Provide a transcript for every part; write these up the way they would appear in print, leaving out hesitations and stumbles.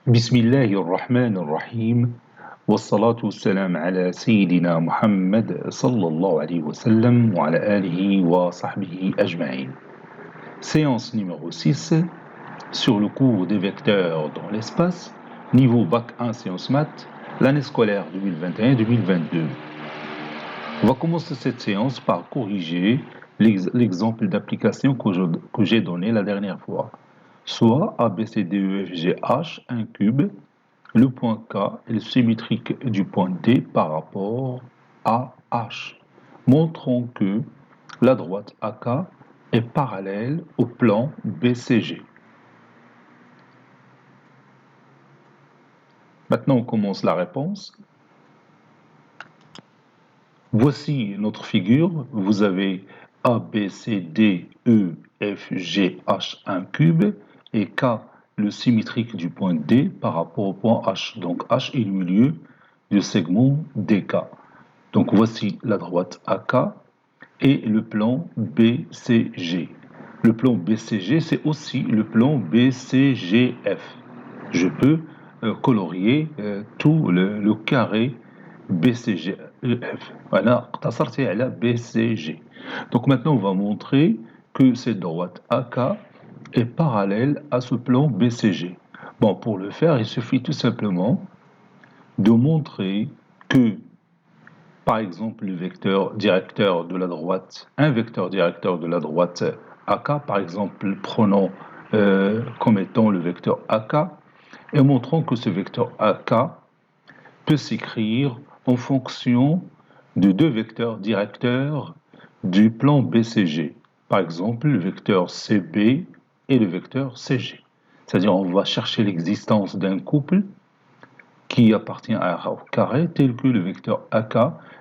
بسم الله الرحمن الرحيم والصلاة والسلام على سيدنا محمد صلى الله عليه وسلم وعلى آله وصحبه أجمعين. Séance numéro 6 sur le cours des vecteurs dans l'espace, niveau Bac 1 Sciences Maths, l'année scolaire 2021-2022. On va commencer cette séance par corriger l'exemple d'application que j'ai donné la dernière fois. Soit A, B, C, D, E, F, G, H, un cube, le point K est le symétrique du point D par rapport à H. Montrons que la droite AK est parallèle au plan BCG. Maintenant, on commence la réponse. Voici notre figure. Vous avez A, B, C, D, E, F, G, H, un cube et K, le symétrique du point D par rapport au point H. Donc H est le milieu du segment DK. Donc voici la droite AK et le plan BCG. Le plan BCG, c'est aussi le plan BCGF. Je peux colorier tout le carré BCGF. Voilà, اقتصرت على BCG. Donc maintenant, on va montrer que cette droite AK est parallèle à ce plan BCG. Bon, pour le faire, il suffit tout simplement de montrer que, par exemple, le vecteur directeur de la droite, un vecteur directeur de la droite AK, par exemple, prenons comme étant le vecteur AK, et montrons que ce vecteur AK peut s'écrire en fonction de deux vecteurs directeurs du plan BCG. Par exemple, le vecteur CB et le vecteur CG. C'est-à-dire, on va chercher l'existence d'un couple qui appartient à un carré tel que le vecteur AK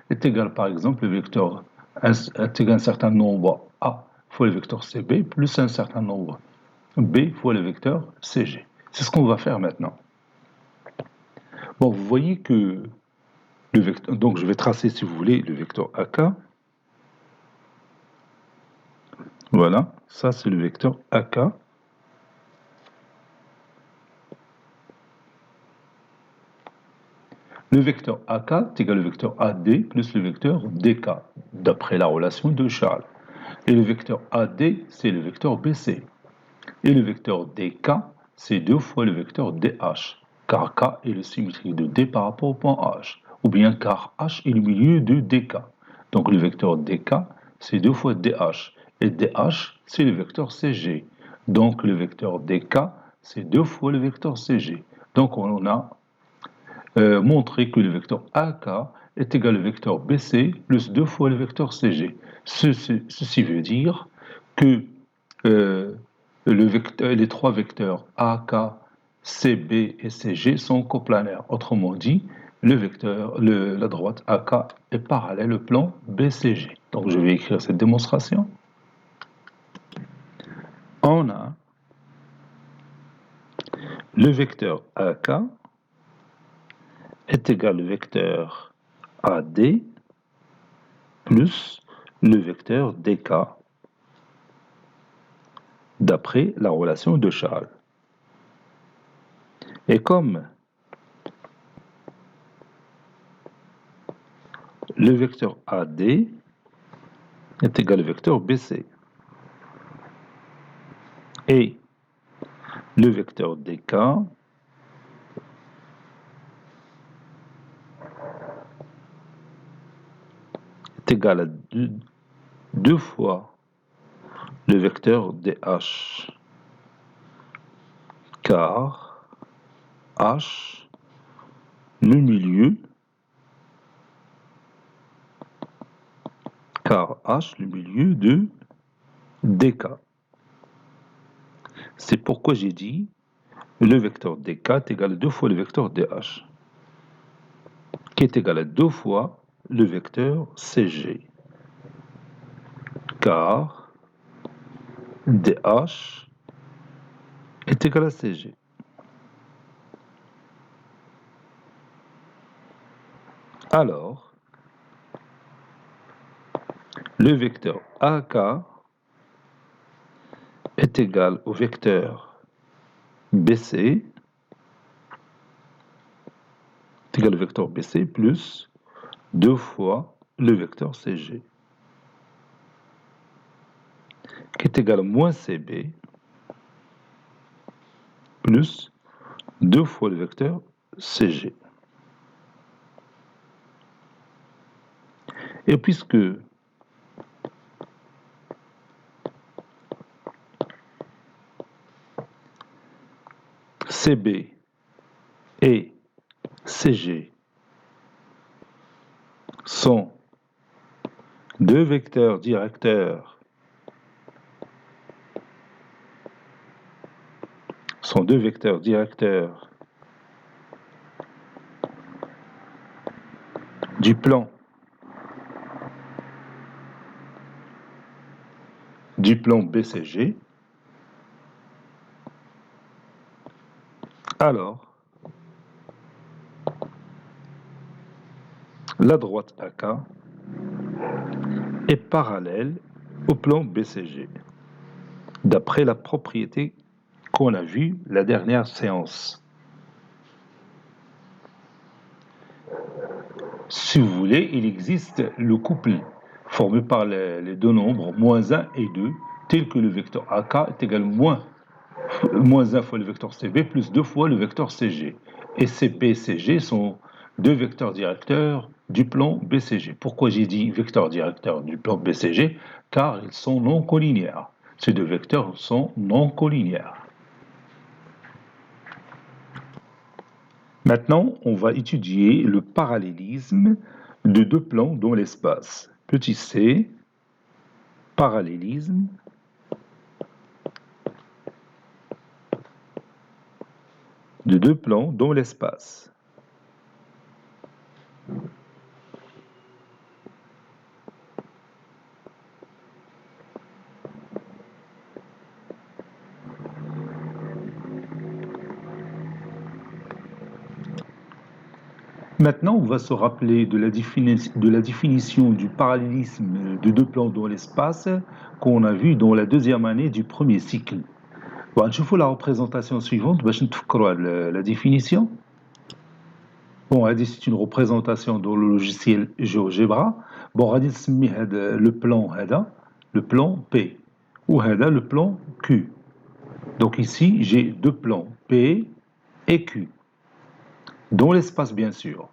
est égal, par exemple, le vecteur est égal à un certain nombre A fois le vecteur CB plus un certain nombre B fois le vecteur CG. C'est ce qu'on va faire maintenant. Bon, vous voyez que le vecteur, donc je vais tracer, si vous voulez, le vecteur AK. Voilà, ça c'est le vecteur AK. Le vecteur AK est égal au vecteur AD plus le vecteur DK, d'après la relation de Charles. Et le vecteur AD, c'est le vecteur BC. Et le vecteur DK, c'est deux fois le vecteur DH, car K est le symétrique de D par rapport au point H, ou bien car H est le milieu de DK. Donc le vecteur DK, c'est deux fois DH, et DH, c'est le vecteur CG. Donc le vecteur DK, c'est deux fois le vecteur CG. Donc on a montré que le vecteur AK est égal au vecteur BC plus deux fois le vecteur CG. Ceci veut dire que les trois vecteurs AK, CB et CG sont coplanaires. Autrement dit, la droite AK est parallèle au plan BCG. Donc je vais écrire cette démonstration. On a le vecteur AK est égal au vecteur AD plus le vecteur DK d'après la relation de Charles. Et comme le vecteur AD est égal au vecteur BC et le vecteur DK est égal à deux fois le vecteur DH, car H, le milieu, de DK. C'est pourquoi j'ai dit le vecteur DK est égal à deux fois le vecteur DH, qui est égal à deux fois le vecteur CG, car DH est égal à CG. Alors, le vecteur AK est égal au vecteur BC égale le vecteur BC plus 2 fois le vecteur CG, qui est égal à moins CB plus 2 fois le vecteur CG. Et puisque CB et CG sont deux vecteurs directeurs du plan BCG, alors la droite AK est parallèle au plan BCG, d'après la propriété qu'on a vue la dernière séance. Si vous voulez, il existe le couple formé par les deux nombres moins 1 et 2, tel que le vecteur AK est égal à moins 1 fois le vecteur CB plus 2 fois le vecteur CG. Et CB et CG sont deux vecteurs directeurs du plan BCG. Pourquoi j'ai dit vecteurs directeurs du plan BCG? Car ils sont non collinéaires. Ces deux vecteurs sont non collinéaires. Maintenant, on va étudier le parallélisme de deux plans dans l'espace. Petit c, parallélisme de deux plans dans l'espace. Maintenant, on va se rappeler de la définition du parallélisme de deux plans dans l'espace qu'on a vu dans la deuxième année du premier cycle. Bon, je vous la représentation suivante, la définition. Bon, c'est une représentation dans le logiciel GeoGebra. Bon, le plan P, ou le plan Q. Donc ici, j'ai deux plans P et Q. Dans l'espace, bien sûr.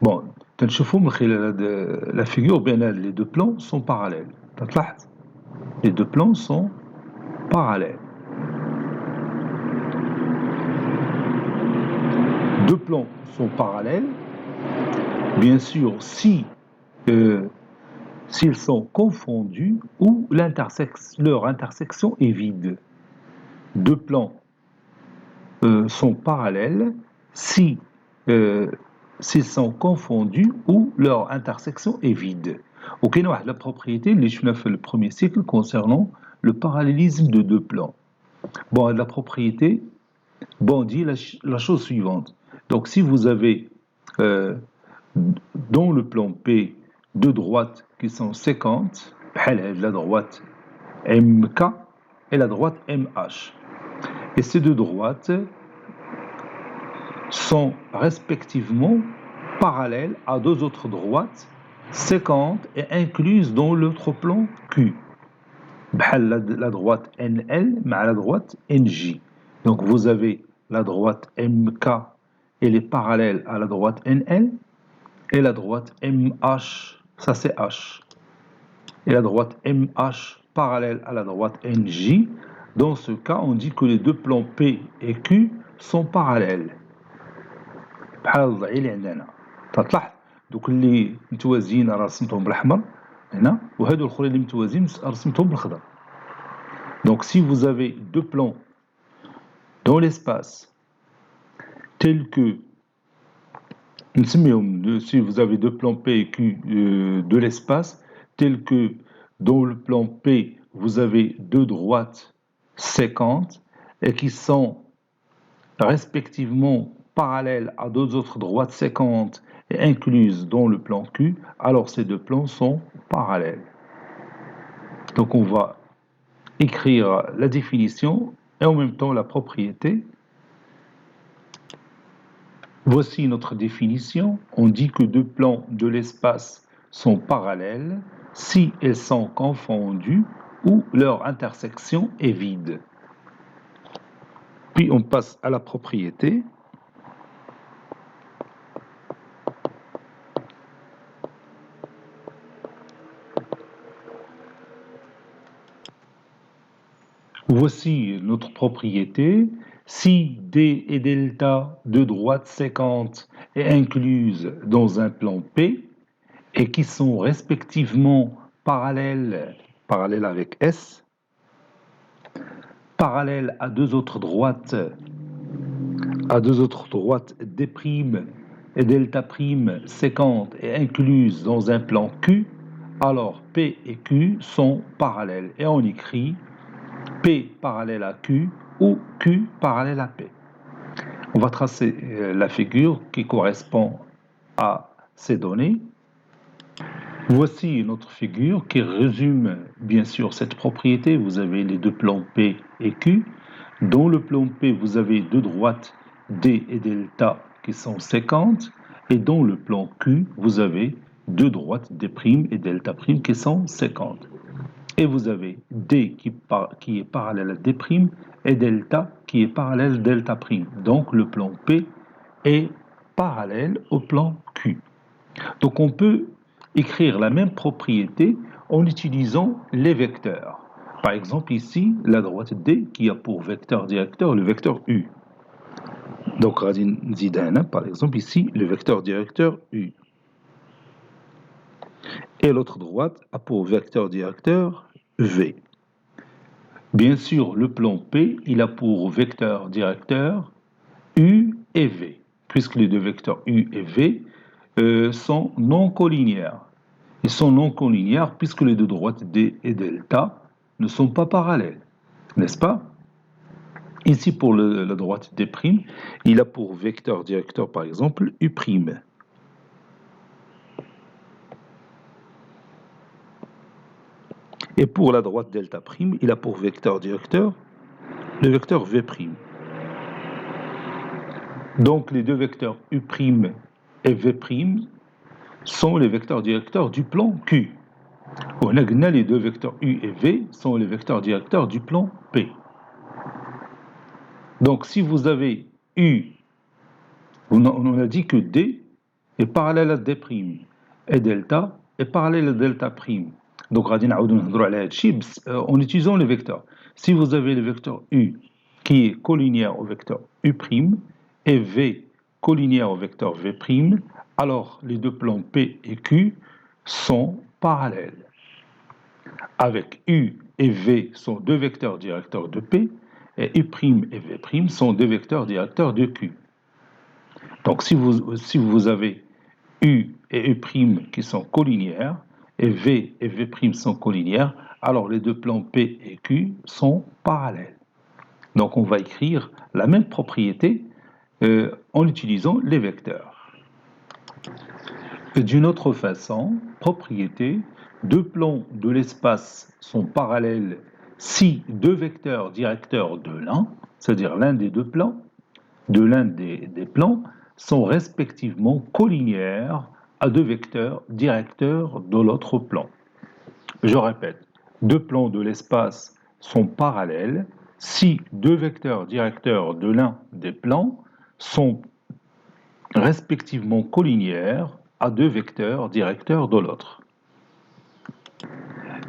Bon, la figure, les deux plans sont parallèles. Les deux plans sont parallèles. Deux plans sont parallèles, bien sûr, s'ils sont confondus ou leur intersection est vide. Deux plans sont parallèles s'ils sont confondus ou leur intersection est vide. Ok, la propriété, je fait le premier cycle concernant le parallélisme de deux plans. Bon, la propriété, bon, dit la chose suivante. Donc, si vous avez dans le plan P deux droites qui sont séquentes, la droite MK et la droite MH. Et ces deux droites sont respectivement parallèles à deux autres droites séquentes et incluses dans l'autre plan Q. La droite NL mais la droite NJ. Donc vous avez la droite MK, elle est parallèle à la droite NL, et la droite MH, ça c'est H. Et la droite MH parallèle à la droite NJ. Dans ce cas, on dit que les deux plans P et Q sont parallèles. بحال الضعي اللي عندنا تلاحظ دوك اللي متوازيين رسمتهم بالاحمر هنا وهادو الاخرين اللي متوازيين رسمتهم بالخضر. Donc si vous avez deux plans dans l'espace tels que si vous avez deux plans P et Q de l'espace tels que dans le plan P vous avez deux droites séquentes et qui sont respectivement parallèles à deux autres droites séquentes et incluses dans le plan Q, alors ces deux plans sont parallèles. Donc on va écrire la définition et en même temps la propriété. Voici notre définition. On dit que deux plans de l'espace sont parallèles si elles sont confondues ou leur intersection est vide. Puis on passe à la propriété. Voici notre propriété. Si D et delta, deux droites séquentes, est incluses dans un plan P et qui sont respectivement parallèles avec S, parallèles à deux autres droites D' et delta' séquentes et incluses dans un plan Q, alors P et Q sont parallèles et on écrit P parallèle à Q ou Q parallèle à P. On va tracer la figure qui correspond à ces données. Voici notre figure qui résume bien sûr cette propriété. Vous avez les deux plans P et Q. Dans le plan P, vous avez deux droites D et delta qui sont séquentes. Et dans le plan Q, vous avez deux droites D' et delta' qui sont séquentes. Et vous avez D qui est parallèle à D' et delta qui est parallèle à delta'. Donc le plan P est parallèle au plan Q. Donc on peut écrire la même propriété en utilisant les vecteurs. Par exemple ici, la droite D qui a pour vecteur directeur le vecteur U. Donc par exemple ici, le vecteur directeur U. Et l'autre droite a pour vecteur directeur V. Bien sûr, le plan P, il a pour vecteur directeur U et V, puisque les deux vecteurs U et V sont non collinéaires. Ils sont non collinéaires puisque les deux droites D et delta ne sont pas parallèles, n'est-ce pas? Ici, pour la droite D', il a pour vecteur directeur, par exemple, U'. Et pour la droite delta', il a pour vecteur directeur le vecteur V'. Donc, les deux vecteurs U' et V' sont les vecteurs directeurs du plan Q. On a dit les deux vecteurs U et V sont les vecteurs directeurs du plan P. Donc, si vous avez U, on a dit que D est parallèle à D' et delta est parallèle à delta'. Donc, en utilisant les vecteurs. Si vous avez le vecteur U qui est collinéaire au vecteur U' et V collinéaire au vecteur V', alors les deux plans P et Q sont parallèles. Avec U et V sont deux vecteurs directeurs de P, et U' et V' sont deux vecteurs directeurs de Q. Donc si vous avez U et U' qui sont collinéaires, et V et V' sont collinéaires, alors les deux plans P et Q sont parallèles. Donc on va écrire la même propriété en utilisant les vecteurs. D'une autre façon, propriété, deux plans de l'espace sont parallèles si deux vecteurs directeurs de l'un, c'est-à-dire l'un des deux plans, de l'un des plans, sont respectivement collinéaires à deux vecteurs directeurs de l'autre plan. Je répète, deux plans de l'espace sont parallèles si deux vecteurs directeurs de l'un des plans sont respectivement collinéaires à deux vecteurs directeurs de l'autre.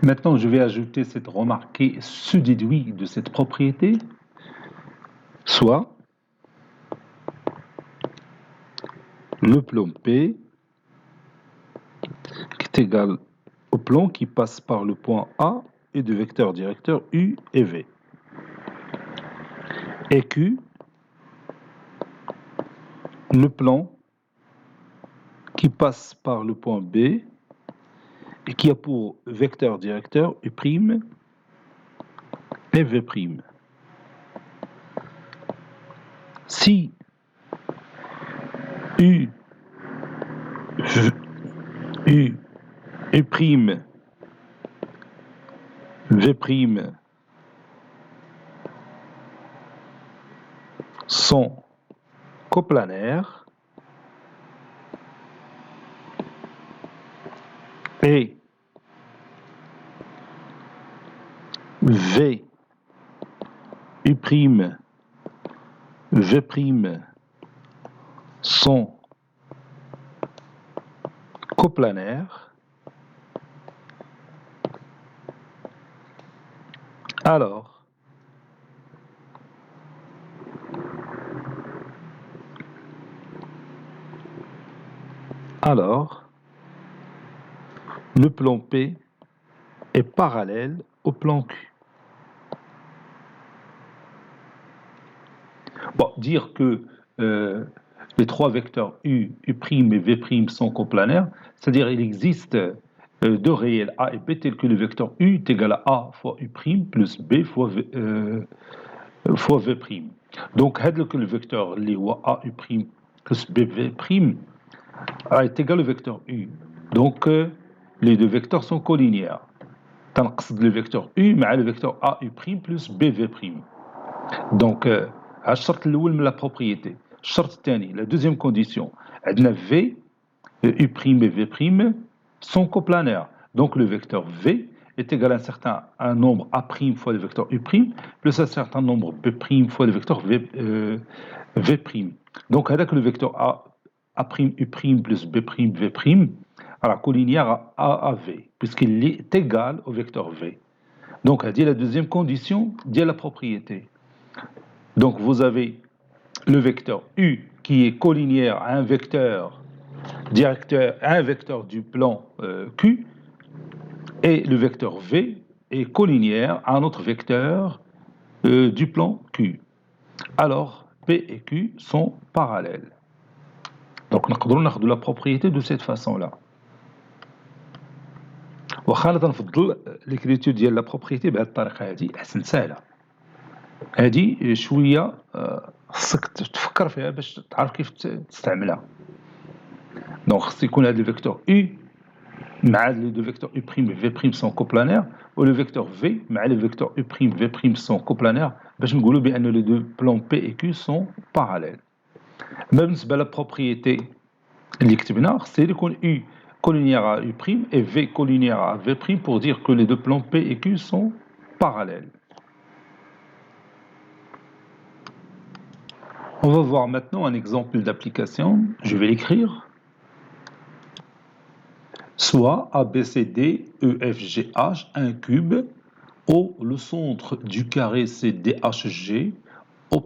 Maintenant, je vais ajouter cette remarque qui se déduit de cette propriété, soit le plan P qui est égal au plan qui passe par le point A et de vecteurs directeurs U et V. Et Q, le plan qui passe par le point B et qui a pour vecteur directeur U' et V'. Si U, U, U', V' sont coplanaires, et V, U', V' sont coplanaires, alors le plan P est parallèle au plan Q. Bon, dire que les trois vecteurs U, U' et V' sont coplanaires, c'est-à-dire il existe deux réels A et B tels que le vecteur U est égal à A fois U' plus B fois V'. Donc, le vecteur A U' plus B V' est égal au vecteur U. Donc, les deux vecteurs sont collinéaires. تنقصد le vecteur U مع le vecteur A U' plus B V'. Donc, الشرط الأول من la propriété. الشرط الثاني, la deuxième condition, عندنا V, U' et V' sont coplanaires. Donc, le vecteur V est égal à un nombre A' fois le vecteur U' plus un certain nombre B' fois le vecteur V'. Donc, avec le vecteur A' U' plus B' V' alors collinéaire à V, puisqu'il est égal au vecteur V. Donc, c'est la deuxième condition de la propriété. Donc, vous avez le vecteur U qui est collinéaire à un vecteur directeur, à un vecteur du plan Q, et le vecteur V est collinéaire à un autre vecteur du plan Q. Alors, P et Q sont parallèles. Donc, on peut la propriété de cette façon-là. وخا تنفضل l'écriture ديال la propriété بهذه الطريقه هذه احسن سهله. هذه شويه خصك تفكر فيها باش تعرف كيف تستعملها. دونك خص يكون هذا الفيكتور U مع les deux vecteurs U' et V' sont coplanaires ou le vecteur V مع le vecteur U' V' sont coplanaires باش نقولوا بان les deux plans P et Q sont parallèles. بالنسبه للpropriété اللي كتبنا خص يكون U collinéaire à U' et V collinéaire à V' pour dire que les deux plans P et Q sont parallèles. On va voir maintenant un exemple d'application. Je vais l'écrire. Soit ABCD, EFGH, un cube, O le centre du carré CDHG, O'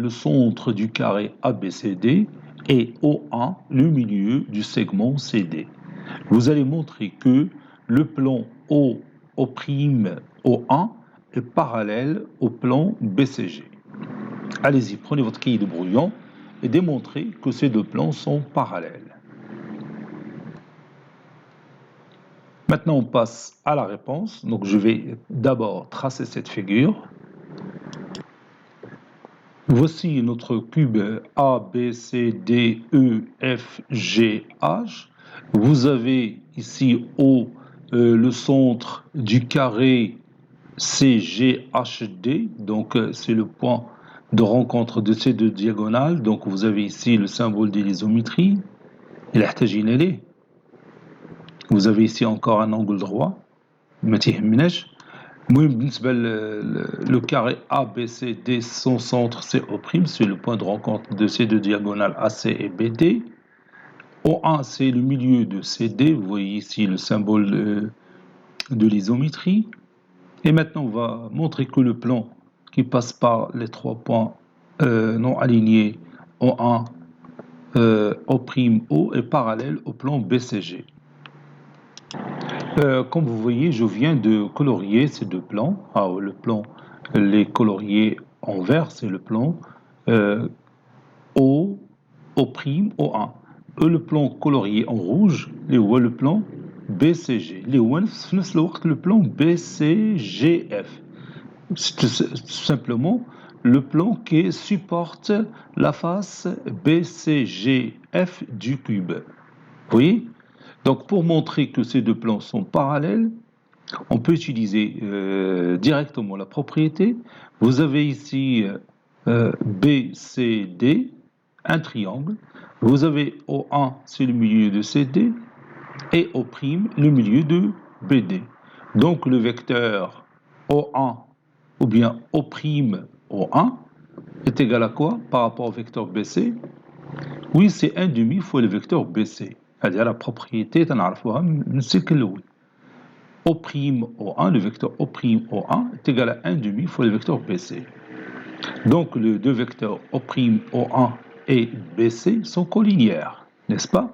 le centre du carré ABCD et O1 le milieu du segment CD. Vous allez montrer que le plan O', O1 est parallèle au plan BCG. Allez-y, prenez votre cahier de brouillon et démontrez que ces deux plans sont parallèles. Maintenant, on passe à la réponse. Donc, je vais d'abord tracer cette figure. Voici notre cube A, B, C, D, E, F, G, H. Vous avez ici O, le centre du carré CGHD. Donc, c'est le point de rencontre de ces deux diagonales. Donc, vous avez ici le symbole de l'isométrie. Vous avez ici encore un angle droit. Le carré ABCD, son centre c'est O', c'est le point de rencontre de ces deux diagonales AC et BD. O1 c'est le milieu de CD, vous voyez ici le symbole de l'isométrie. Et maintenant on va montrer que le plan qui passe par les trois points non alignés O1, O', O est parallèle au plan BCG. Comme vous voyez, je viens de colorier ces deux plans. Le plan, les coloriés en vert, c'est le plan O, O', O1. Le plan colorié en rouge, le plan BCG. Le plan BCGF. C'est tout simplement le plan qui supporte la face BCGF du cube. Vous voyez ? Donc, pour montrer que ces deux plans sont parallèles, on peut utiliser directement la propriété. Vous avez ici BCD, un triangle. Vous avez O1, c'est le milieu de CD. et O', le milieu de BD. Donc le vecteur O1 ou bien O', est égal à quoi par rapport au vecteur BC? Oui, c'est 1 demi fois le vecteur BC. C'est-à-dire la propriété, c'est que le O', le vecteur O', est égal à 1 demi fois le vecteur BC. Donc les deux vecteurs O', et BC sont collinéaires, n'est-ce pas?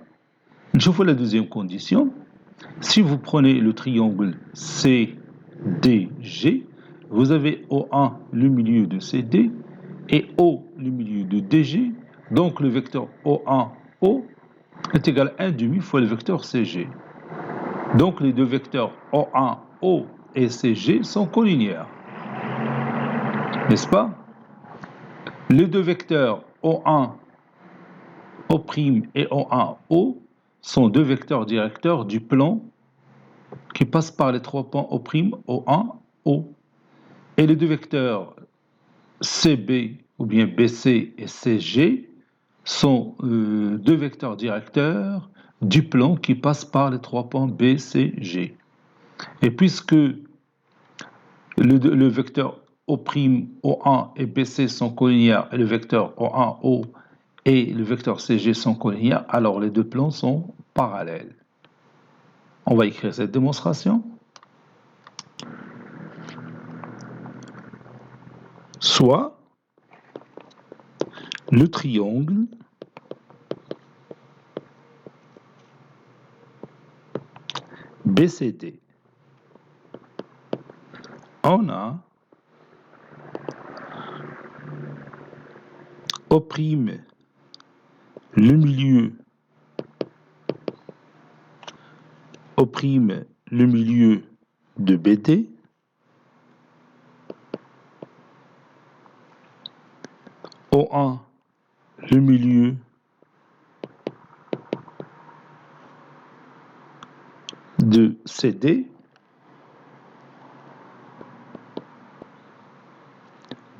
Je fais la deuxième condition. Si vous prenez le triangle CDG, vous avez O1 le milieu de CD et O le milieu de DG. Donc le vecteur O1, O est égal à 1 demi fois le vecteur CG. Donc les deux vecteurs O1, O et CG sont collinéaires, n'est-ce pas? Les deux vecteurs O1, O' et O1, O sont deux vecteurs directeurs du plan qui passent par les trois points O', O1, O. Et les deux vecteurs CB ou bien BC et CG sont deux vecteurs directeurs du plan qui passent par les trois points B, C, G. Et puisque le vecteur O', O1 et BC sont collinéaires et le vecteur O1, O et le vecteur CG sont collinéaires, alors les deux plans sont parallèles. On va écrire cette démonstration. Soit le triangle BCD. On a O', le milieu, O', le milieu de BD, O1, le milieu de CD.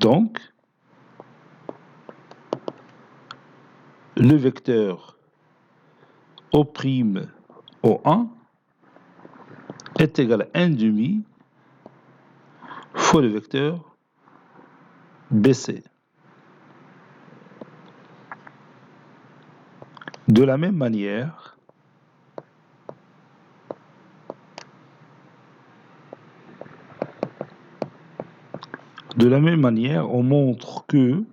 Donc, le vecteur O', O1 est égal à 1 demi fois le vecteur BC. De la même manière, on montre que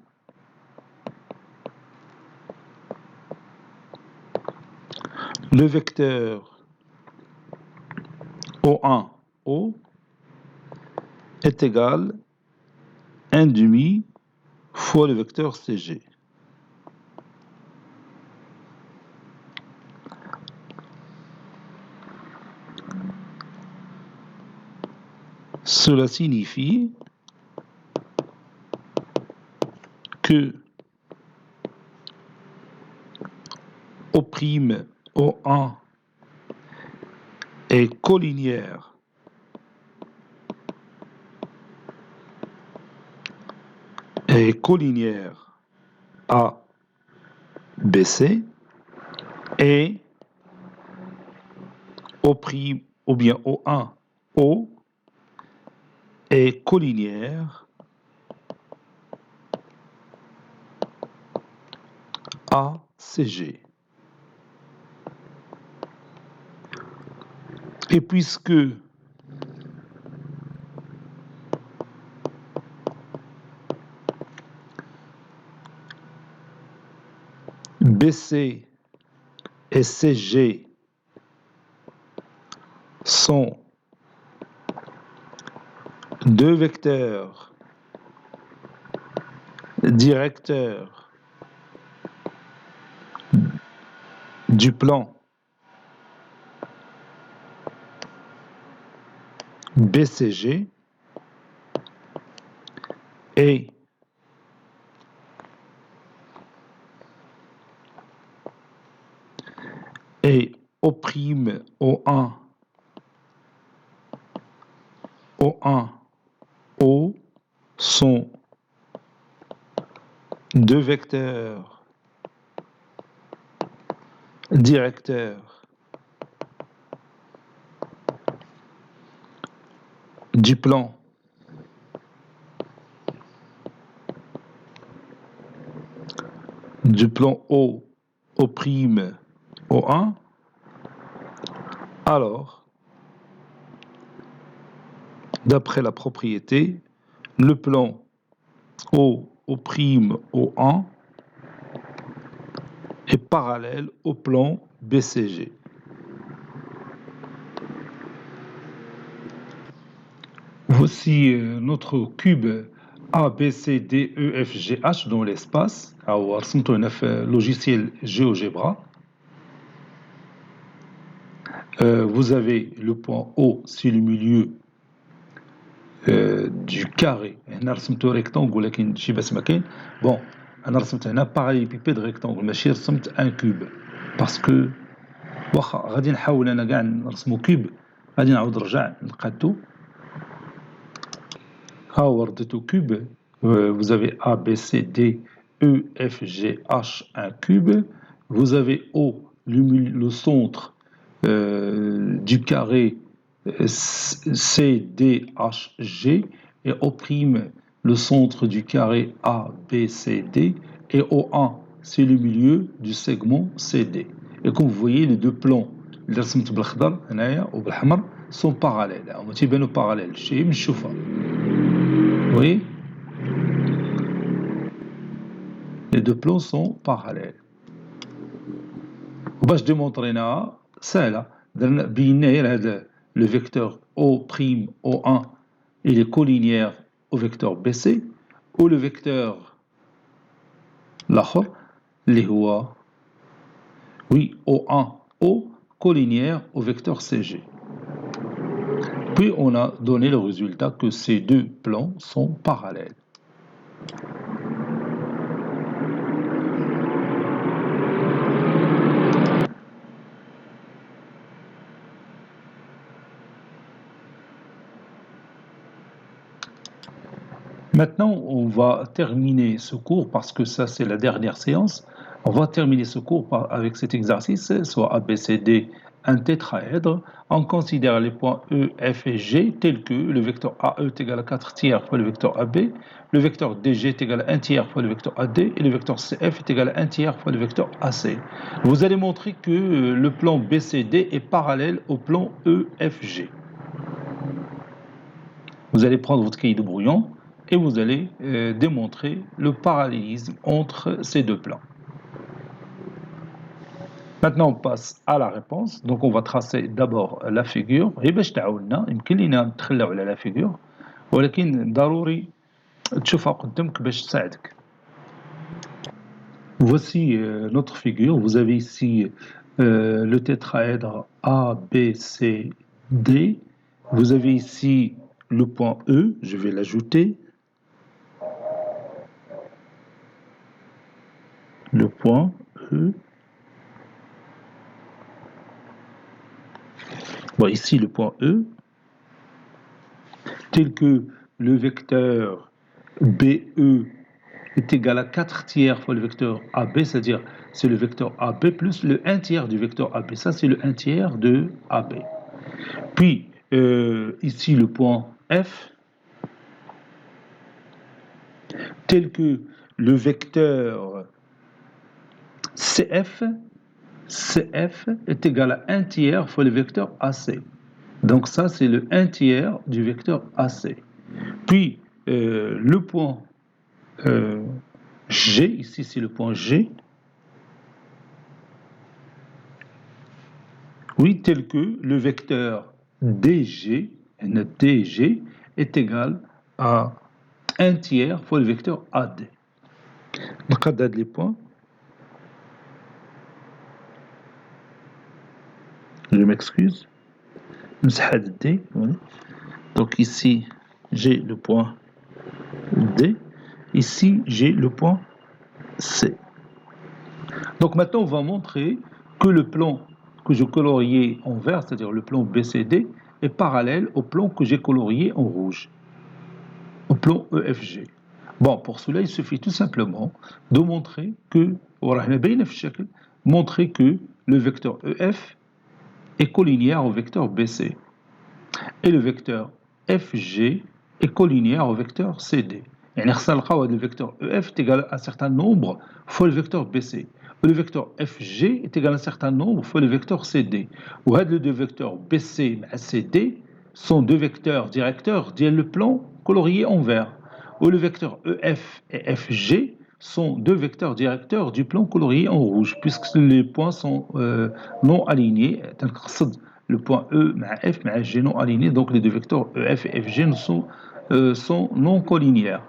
le vecteur O1, O est égal à 1 demi fois le vecteur CG. Cela signifie que O', O1 est collinéaire à BC et O', ou bien O1, O est collinéaire à CG. Et puisque BC et CG sont deux vecteurs directeurs du plan BCG et O', O1, O1, O sont deux vecteurs directeurs du plan O, O', O1, alors, d'après la propriété, le plan O, O', O1 est parallèle au plan BCG. Voici notre cube ABCDEFGH dans l'espace. Alors, c'est un logiciel GeoGebra. Vous avez le point O, c'est le milieu du carré. On a un rectangle, bon, on a un parallélépipède rectangle, mais on a un cube. Parce que, غادي نحاول انا كاع نرسمو كوب غادي نعاود نرجع نقادو. cube, vous avez A, B, C, D, E, F, G, H, un cube. Vous avez O, le centre du carré C, D, H, G, et O', le centre du carré A, B, C, D, et O1, c'est le milieu du segment CD. Et comme vous voyez, les deux plans, sont parallèles. Oui, les deux plans sont parallèles. باش démontrer سهلة بينا le vecteur O', O1 il est collinéaire au vecteur BC ou le vecteur الآخر اللي هو oui O1 O collinéaire au vecteur CG. Puis on a donné le résultat que ces deux plans sont parallèles. Maintenant, on va terminer ce cours, parce que ça c'est la dernière séance, on va terminer ce cours avec cet exercice, soit ABCD, un tétraèdre. On considère les points E, F et G tels que le vecteur AE est égal à 4 tiers fois le vecteur AB, le vecteur DG est égal à 1 tiers fois le vecteur AD, et le vecteur CF est égal à 1 tiers fois le vecteur AC. Vous allez montrer que le plan BCD est parallèle au plan EFG. Vous allez prendre votre cahier de brouillon et vous allez démontrer le parallélisme entre ces deux plans. Maintenant, on passe à la réponse. Donc, on va tracer d'abord la figure. يمكن لينا نتخلوا على la figure, ولكن ضروري تشوفها قدامك باش تساعدك. Voici notre figure. Vous avez ici le tétraèdre A, B, C, D. Vous avez ici le point E, je vais l'ajouter. Le point E. Bon, ici le point E, tel que le vecteur BE est égal à 4 tiers fois le vecteur AB, c'est-à-dire c'est le vecteur AB plus le 1 tiers du vecteur AB. Ça, c'est le 1 tiers de AB. Puis, ici le point F, tel que le vecteur CF est égal à 1 tiers fois le vecteur AC. Donc ça, c'est le 1 tiers du vecteur AC. Puis, le point G, ici c'est le point G, oui, tel que le vecteur DG est égal à 1 tiers fois le vecteur AD. نقدد les points. Je m'excuse. D. Donc ici, j'ai le point D. Ici, j'ai le point C. Donc maintenant, on va montrer que le plan que je coloriais en vert, c'est-à-dire le plan BCD, est parallèle au plan que j'ai colorié en rouge, au plan EFG. Bon, pour cela, il suffit tout simplement de montrer que le vecteur EF est collinéaire au vecteur BC. Et le vecteur FG est collinéaire au vecteur CD. يعني خصنا نلقاو le vecteur EF est égal à un certain nombre fois le vecteur BC. Le vecteur FG est égal à un certain nombre fois le vecteur CD. Ou les deux vecteurs BC et CD sont deux vecteurs directeurs le plan colorié en vert. Ou le vecteur EF et FG sont deux vecteurs directeurs du plan colorié en rouge, puisque les points sont non alignés. Le point E et F et G non alignés, donc les deux vecteurs EF et FG sont non collinéaires.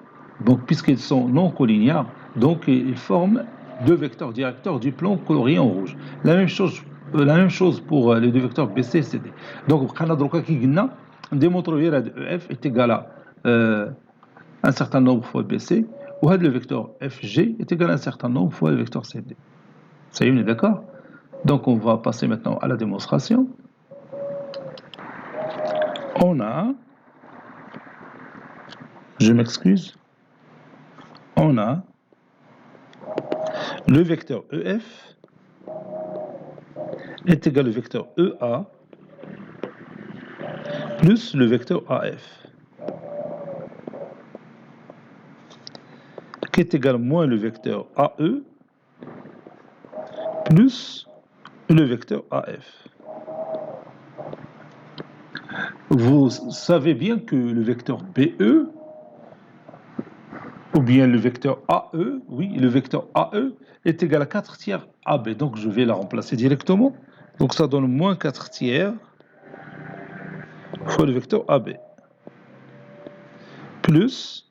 Donc, puisqu'ils sont non collinéaires, donc ils forment deux vecteurs directeurs du plan colorié en rouge. La même chose pour les deux vecteurs BC et CD. Donc, on démontre que EF est égal à un certain nombre fois BC, ou le vecteur FG est égal à un certain nombre fois le vecteur CD. Ça y est, on est d'accord? Donc, on va passer maintenant à la démonstration. On a, je m'excuse, on a le vecteur EF est égal au vecteur EA plus le vecteur AF qui est égal à moins le vecteur AE plus le vecteur AF. Vous savez bien que le vecteur BE ou bien le vecteur AE, oui, le vecteur AE est égal à 4 tiers AB. Donc, je vais la remplacer directement. Donc, ça donne moins 4 tiers fois le vecteur AB. Plus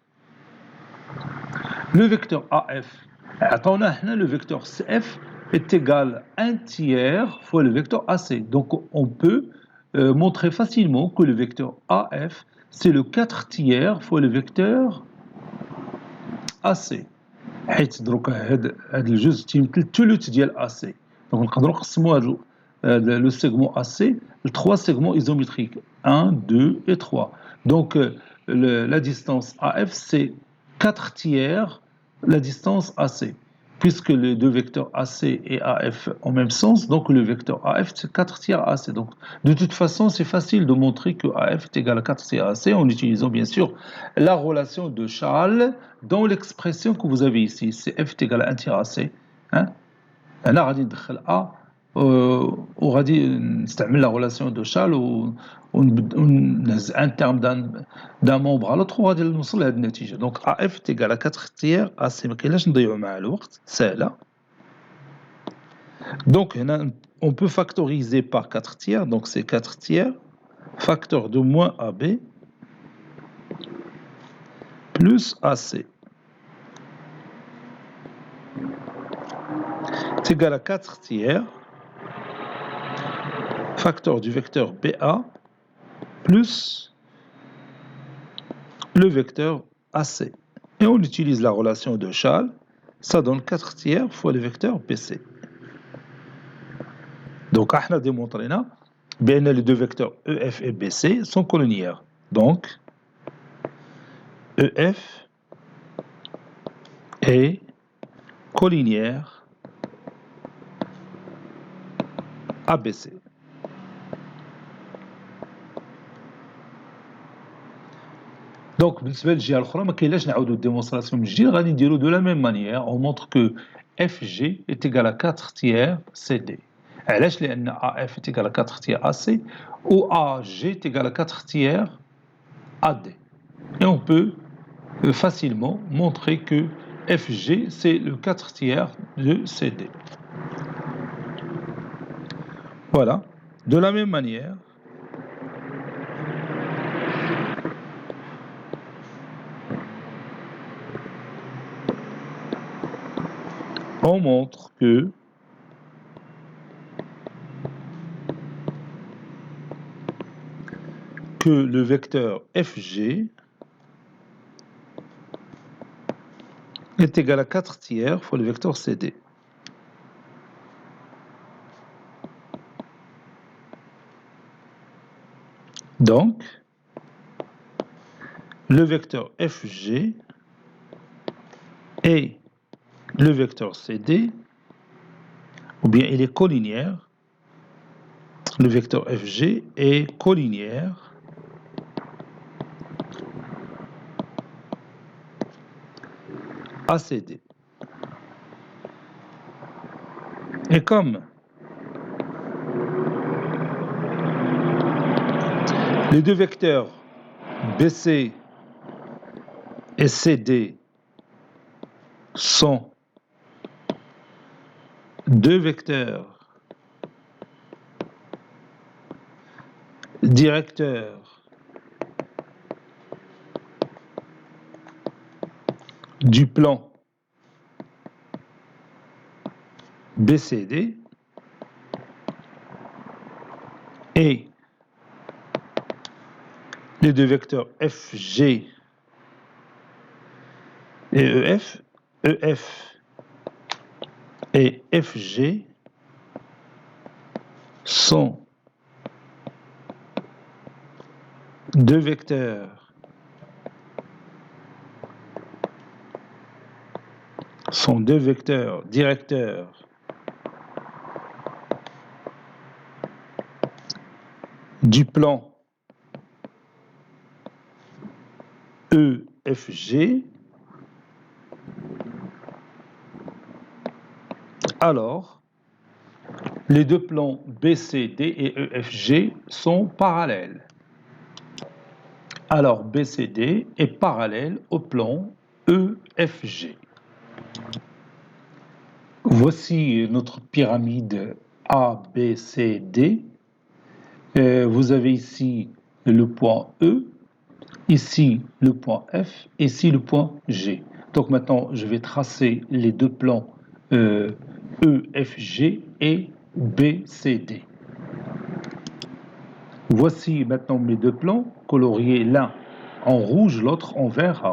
le vecteur AF. Attendez, le vecteur CF est égal à 1 tiers fois le vecteur AC. Donc, on peut montrer facilement que le vecteur AF, c'est le 4 tiers fois le vecteur AC. حيت دروك هذا الجزء تيمثل الثلث ديال AC. Donc نقدروا نقسموا هذا le segment AC en 3 segments isométriques 1, 2 et 3. Donc la distance AF c'est 4 tiers la distance AC. Puisque les deux vecteurs AC et AF ont même sens, donc le vecteur AF c'est 4 tiers AC. Donc de toute façon, c'est facile de montrer que AF est égal à 4 tiers AC en utilisant bien sûr la relation de Charles dans l'expression que vous avez ici. C'est F est égal à 1 tiers AC. Hein? هنا غادي ندخل A وغادي نستعمل la relation de Charles ونهز un terme d'un membre à l'autre وغادي نوصل لهذه النتيجة. Donc AF est égal à 4 tiers AC. ما كاينلاش نضيعوا مع الوقت، سهلة. Donc on peut factoriser par 4 tiers, donc c'est 4 tiers, facteur de moins AB plus AC. C'est égal à 4 tiers, facteur du vecteur BA plus le vecteur AC. Et on utilise la relation de Charles, ça donne 4 tiers fois le vecteur BC. Donc, on a démontré que les deux vecteurs EF et BC sont collinéaires. Donc, EF est collinéaire à BC. Donc, بالنسبة للجهة الأخرى ما كاينلاش نعاودو الديمونستراسيون من جديد، غادي نديرو de la même manière. On montre que FG est égal à 4 tiers CD. علاش؟ لأن AF est égal à 4 tiers AC ou AG est égal à 4 tiers AD. Et on peut facilement montrer que FG c'est le 4 tiers de CD. Voilà. De la même manière, on montre que le vecteur FG est égal à 4 tiers fois le vecteur CD. Donc, le vecteur FG et le vecteur CD, ou bien il est collinéaire, le vecteur FG est collinéaire ACD. Et comme les deux vecteurs BC et CD sont deux vecteurs directeurs du plan BCD et les deux vecteurs FG et EF et FG sont deux vecteurs directeurs du plan EFG, alors les deux plans BCD et EFG sont parallèles. Alors BCD est parallèle au plan EFG. Voici notre pyramide ABCD. Vous avez ici le point E, ici le point F, ici le point G. Donc maintenant, je vais tracer les deux plans EFG et BCD. Voici maintenant mes deux plans coloriés, l'un en rouge, l'autre en vert.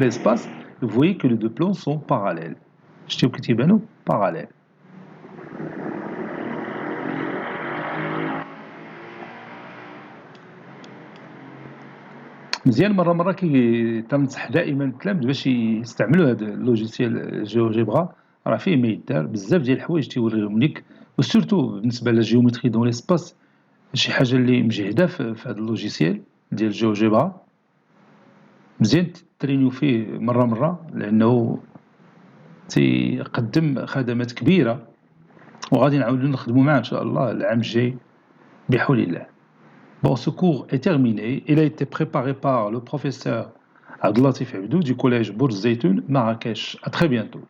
L'espace, vous voyez que les deux plans sont parallèles. Parallèles. مزيان مره تنصح دائما التلاميذ باش يستعملوا هذا اللوجيسيال جيوجيبرا، راه فيه ما يدار بزاف ديال الحوايج تيوريهم لك، وسورتو بالنسبه للجيومتري دون ليسباس شي حاجه اللي مجهده في هذا اللوجيسيال ديال الجيوجيبرا. مزيان ترينيو فيه مره لانه تيقدم خدمات كبيره، وغادي نعاودو نخدموا معاه ان شاء الله العام الجاي بحول الله. Bon, ce cours est terminé. Il a été préparé par le professeur Abdelatif Abdou du collège Bourz Zaytoun, Marrakech. À très bientôt.